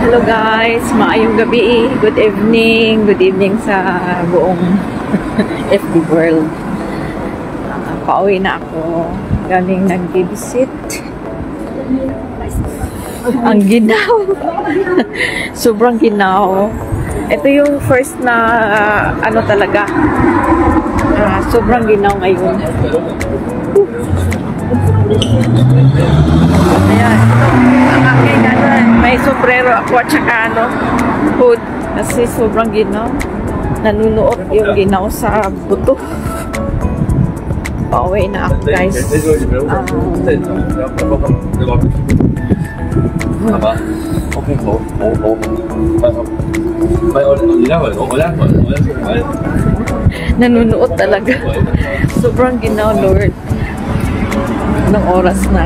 Hello guys, maayong gabi, good evening sa buong FB world. Pauwi na ako, galing nag-visit. Ang ginaw. Sobrang ginaw. Ito yung first na ano talaga. Sobrang ginaw ngayon. Ayan, ang aking may sombrero ako at saka hood kasi sobrang ginaw. Nanunuot yung ginaw sa buto. Pauwi na ako guys. Nanunuot talaga. Sobrang ginaw, Lord. Anong oras na?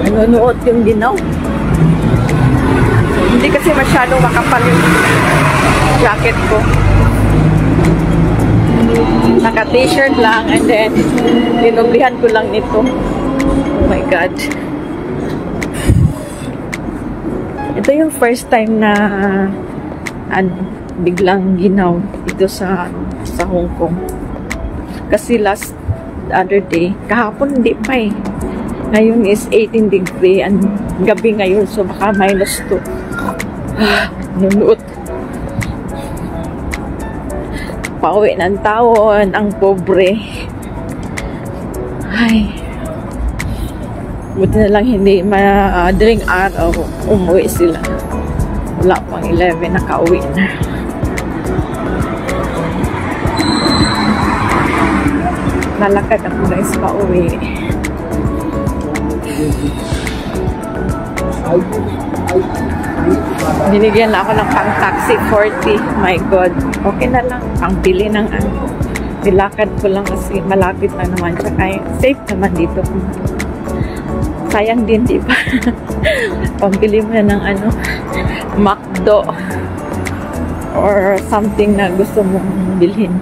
Nanunuot yung ginaw. Hindi kasi masyadong makapal yung jacket ko. Naka-t-shirt lang and then dinublihan ko lang nito. Oh my God. Ito yung first time na biglang ginaw dito sa Hong Kong. Kasi last other day, kahapon hindi pa eh. Ngayon is 18 degree and gabi ngayon, so baka -2. Nunuot. Pauwi ng taon, ang pobre. Ay. Buti na lang hindi madaling araw umuwi sila. Wala pang 11, nakauwi na. Nalakad ako guys pauwi. Binigyan na ako ng pang-taxi 40. My God. Okay na lang. Pang-bili ng nilakad ko lang kasi malapit na naman. Tsaka safe naman dito. Sayang din, di ba? Pambili mo na ng McDo or something na gusto mong bilhin.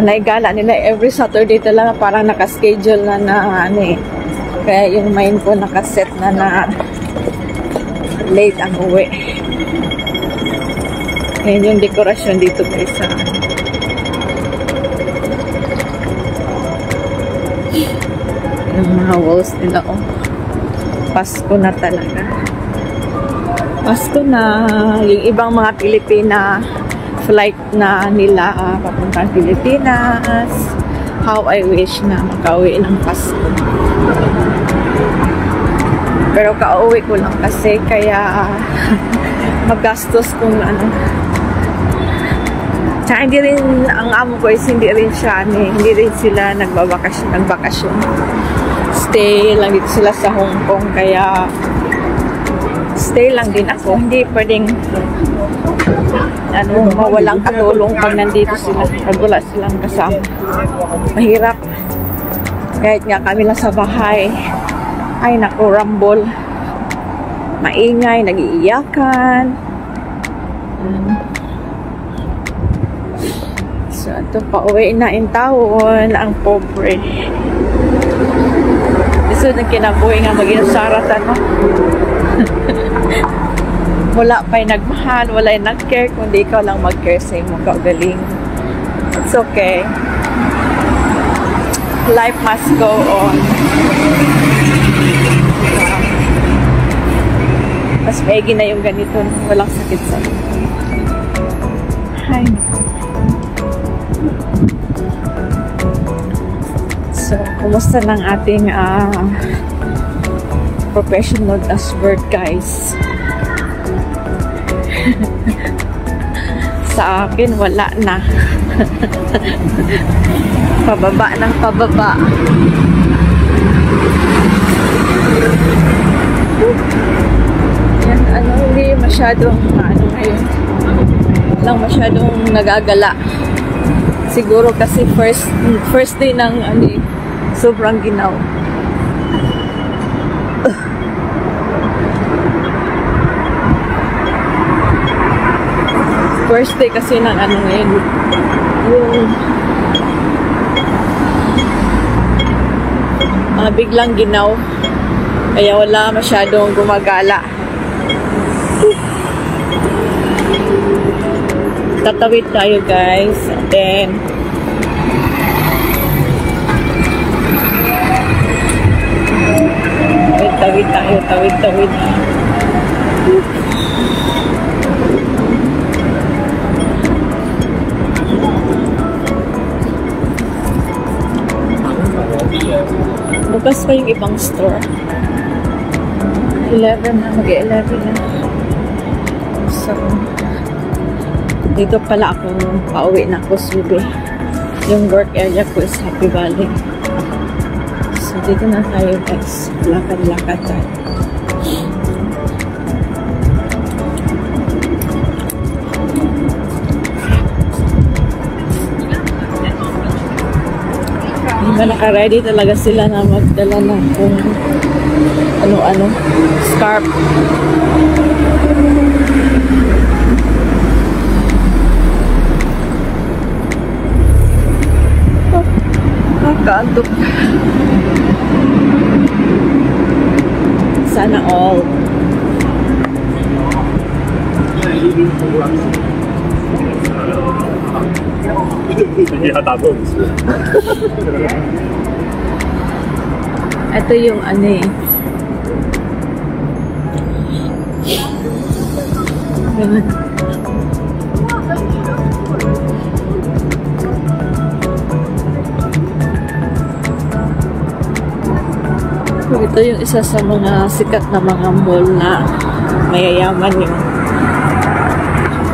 Naigala nila every Saturday talaga, parang naka-schedule na eh. Kaya yung mind ko nakaset na late ang uwi. Ngayon yung dekorasyon dito guys sa yung mga walls nila Pasko na talaga. Pasko na. Yung ibang mga Pilipina flight na nila papuntang Pilipinas. How I wish na makauwi ng Pasko. Pero kauwi ko lang kasi kaya magastos kung Tsaka hindi rin, ang amo ko is hindi rin sila nagbakasyon. Stay lang dito sila sa Hong Kong kaya stay lang din ako. Hindi pwedeng mawalang katulong pag nandito sila. Pag wala silang kasama. Mahirap. Kahit nga kami lang sa bahay. Ay naku, rumble. Maingay, nag-iiyakan. So ito, pauwi na in taon. Ang pobre. Gusto na kinabuhi nga mag-inasarat wala pa'y nagmahal, wala yung nag-care, kundi ikaw lang mag-care sa imong kaugaling. It's okay. Life must go on. Mas maigi na yung ganito, walang sakit sa Hi. So, kumusta lang ating professional as word guys? Sa akin wala na. Pababa ng pababa. Yan, hindi masyadong ngayon. Lang masyadong nagagala. Siguro kasi first day ng sobrang ginaw. First day kasi ng ano ngayon. Yung biglang ginaw. Kaya wala masyadong gumagala. Tatawid tayo guys. And then tawid tayo, tawid. Bukas pa yung ibang store. 11 na, mag-11 na. So, dito pala ako pauwi na ako Subi. Yung work area ko is Happy Valley. So, dito na tayo guys. Lakad-lakad tayo. Diba naka-ready talaga sila na magdala ng kung ano-ano. Scarf. Nakaantok. Sana all. Ito yung ano eh. Ito yung isa sa mga sikat na mga mall na mayayaman yung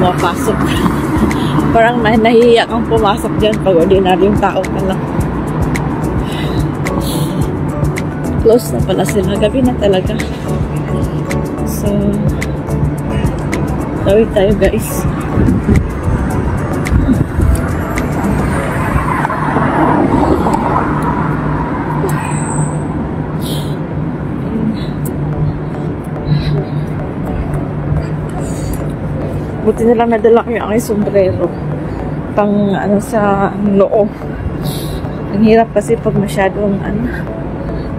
mapasok. Parang nahihiya kang pumasok dyan pag ordinaryong tao ka lang. Close na pala sila. Gabi na talaga. So, tawid tayo guys. Buti na lang nadala ko yung aking sombrero. Pang ano sa noo. Ang hirap kasi pag masyadong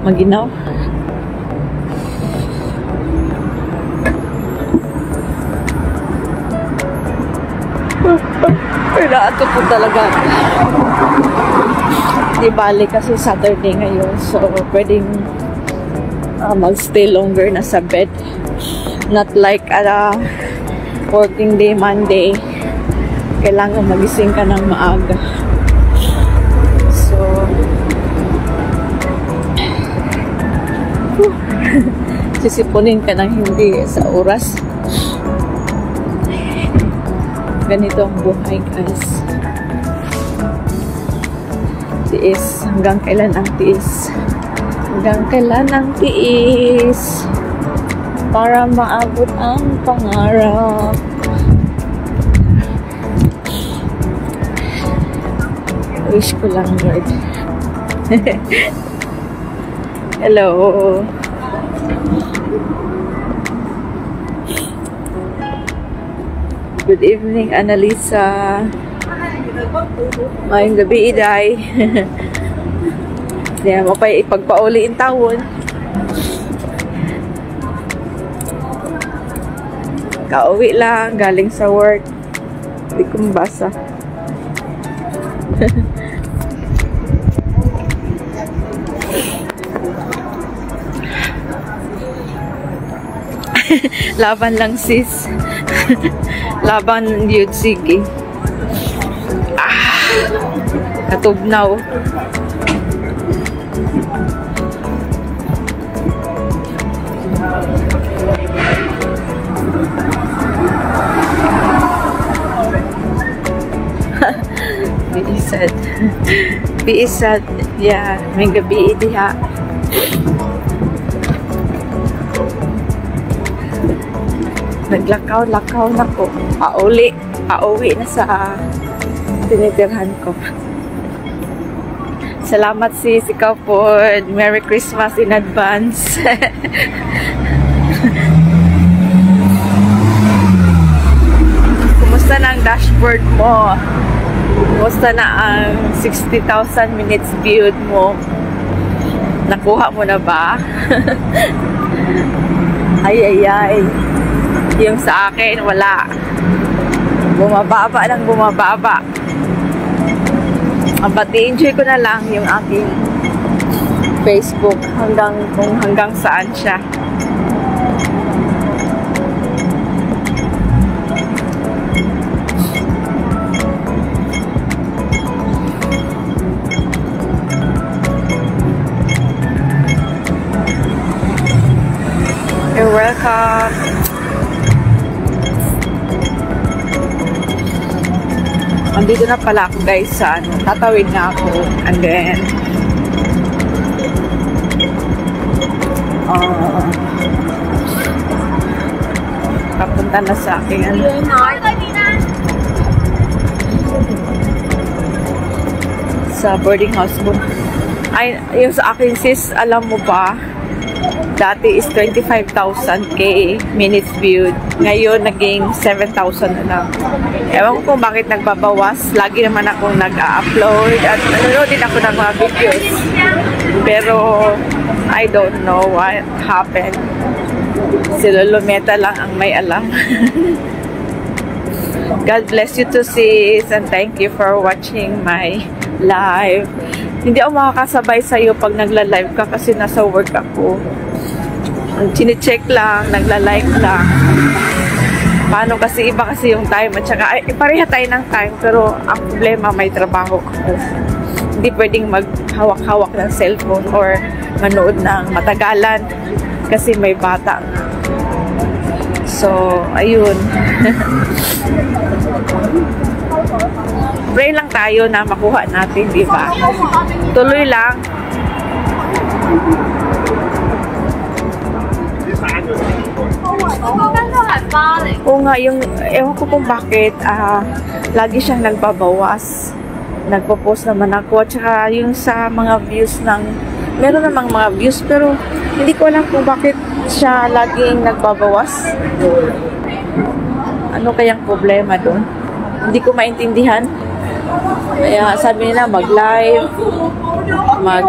maginaw. Kailangan po talaga. Di bali kasi Saturday ngayon. So, pwedeng mag-stay longer na sa bed. Not like working day, Monday. Kailangan magising ka ng maaga. So, sisipunin ka ng hindi sa oras. Ganito ang buhay, guys. Tiis. Hanggang kailan ang tiis? Hanggang kailan ang tiis? Para maabot ang pangarap. Wish ko lang, Lord. Hello. Good evening, Annalisa. Ngayong gabi, Iday. Hindi mo pa ipagpauli in tawon. Kauwi lang, galing sa work. Hindi ko mabasa. Laban lang, sis. Laban yun, sige. Katubnaw. Biisad. Yeah, may gabi diha. Naglakaw-lakaw na ko. Pauwi na sa tinitirhan ko. Salamat sis, ikaw po. Merry Christmas in advance. Kumusta na ang effort mo? Kumusta na ang 60,000 minutes viewed mo? Nakuha mo na ba? Ay. Yung sa akin, wala. Bumababa lang bumababa. But enjoy ko na lang yung aking Facebook hanggang saan siya. You're welcome. Andito na pala ako guys sa tatawid na ako and then papunta na sa akin sa boarding house mo. Ay, yung sa akin sis, alam mo ba, dati is 25,000 minutes viewed. Ngayon, naging 7,000 na lang. Ewan ko kung bakit nagbabawas. Lagi naman akong nag-upload at nanonood din ako ng mga videos. Pero, I don't know what happened. Si Lolo Meta lang ang may alam. God bless you to sis and thank you for watching my live. Hindi ako makakasabay sa'yo pag nagla-live ka kasi nasa work ako. Chine-check lang, nagla-like lang. Paano kasi iba kasi yung time at saka ay, pareha tayo ng time pero ang problema may trabaho ako. Hindi pwedeng maghawak-hawak ng cellphone or manood ng matagalan kasi may bata nga. So, ayun. Pray lang tayo na makuha natin, di ba? Tuloy lang. Oo nga, yung ewan ko kung bakit lagi siyang nagbabawas. Nagpo-post naman ako. Tsaka yung sa mga views ng meron namang mga views pero hindi ko alam kung bakit siya laging nagbabawas. Ano kayang problema doon? Hindi ko maintindihan. Kaya sabi nila mag-live, mag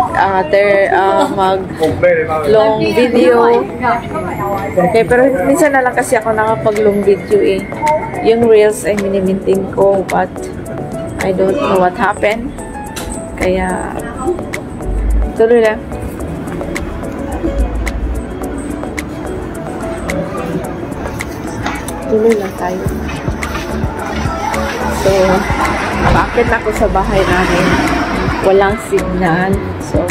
long video. Okay, pero minsan na lang kasi ako nakapag-long video eh. Yung reels ay minimintin ko but I don't know what happened. Kaya tuloy lang. Tuloy lang tayo. So, bakit na ako sa bahay namin? Walang signal. So,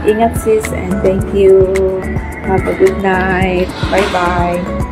ingat sis and thank you. Have a good night. Bye-bye.